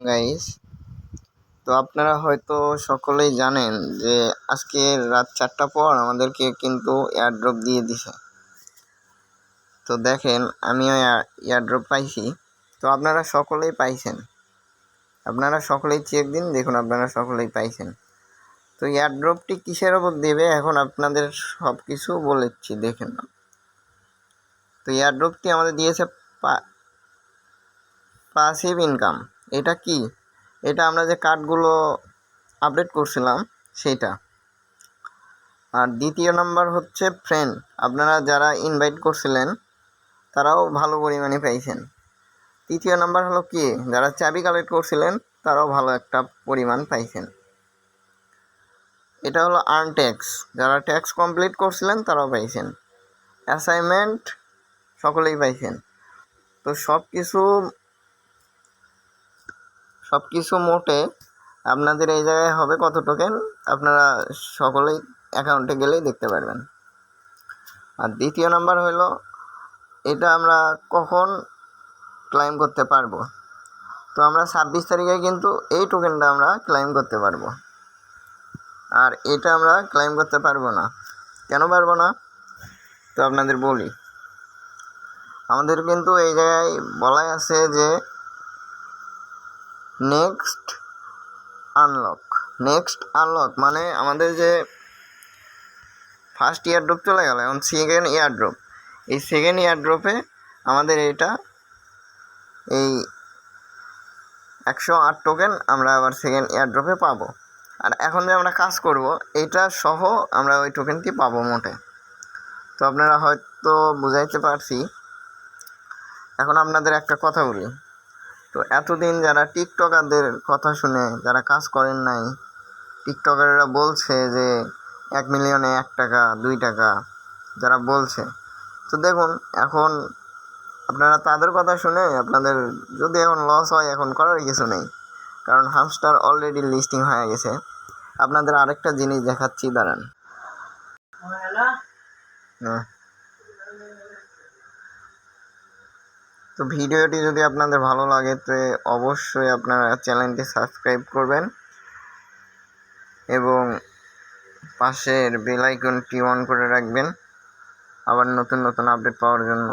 Guys, তো আপনারা হয়তো সকলেই জানেন যে আজকে রাত 4টা পর আমাদেরকে কিন্তু এয়ারড্রপ দিয়ে দিছে। তো দেখেন, আমিও এয়ারড্রপ পাইছি। তো আপনারা সকলেই পাইছেন, আপনারা সকলেই চেক দিন, দেখুন আপনারা সকলেই পাইছেন। তো এয়ারড্রপটি কিসের ওপর দেবে এখন আপনাদের সব কিছু বলেছি, দেখেন না। তো এয়ারড্রপটি আমাদের দিয়েছে পাসিভ ইনকাম। এটা কি? এটা আমরা যে কার্ডগুলো আপডেট করছিলাম সেটা। আর দ্বিতীয় নাম্বার হচ্ছে ফ্রেন্ড, আপনারা যারা ইনভাইট করছিলেন তারাও ভালো পরিমাণে পাইছেন। তৃতীয় নাম্বার হলো কি, যারা চাবি কালেক্ট করছিলেন তারাও ভালো একটা পরিমাণ পাইছেন। এটা হলো আর্ন ট্যাক্স, যারা ট্যাক্স কমপ্লিট করছিলেন তারাও পাইছেন। অ্যাসাইনমেন্ট সকলেই পাইছেন। তো সব কিছু মোটে আপনাদের এই জায়গায় হবে কত টোকেন, আপনারা সকলেই অ্যাকাউন্টে গেলেই দেখতে পারবেন। আর দ্বিতীয় নাম্বার হলো, এটা আমরা কখন ক্লাইম করতে পারবো। তো আমরা 26 তারিখে কিন্তু এই টোকেনটা আমরা ক্লাইম করতে পারবো। আর এটা আমরা ক্লাইম করতে পারবো না। কেন পারবো না? তো আপনাদের বলি, আমাদের কিন্তু এই জায়গায় বলাই আছে যে নেক্সট আনলক মানে আমাদের যে ফার্স্ট ইয়ারড্রপ চলে গেল, এখন সেকেন্ড ইয়ারড্রপ। এই সেকেন্ড ইয়ারড্রপে আমাদের এটা এই 108 টোকেন আমরা আবার সেকেন্ড এয়ারড্রপে পাবো। আর এখন যে আমরা কাজ করব এটা সহ আমরা ওই টোকেনটি পাবো মোটে। তো আপনারা হয়তো বুঝাইতে পারছি। এখন আপনাদের একটা কথা বলি, তো এতদিন যারা টিকটকারদের কথা শুনে যারা কাজ করেন নাই, টিকটকাররা বলছে যে 1 মিলিয়নে 1 টাকা 2 টাকা যারা বলছে, তো দেখুন এখন আপনারা তাদের কথা শুনে আপনাদের যদি এখন লস হয়, এখন করার কিছু নেই, কারণ হামস্টার অলরেডি লিস্টিং হয়ে গেছে। আপনাদের আরেকটা জিনিস দেখাচ্ছি, দাঁড়ান। তো ভিডিওটি যদি আপনাদের ভালো লাগে তো অবশ্যই আপনারা চ্যানেলটি সাবস্ক্রাইব করবেন এবং পাশের বেল আইকনটি অন করে রাখবেন আবার নতুন আপডেট পাওয়ার জন্য।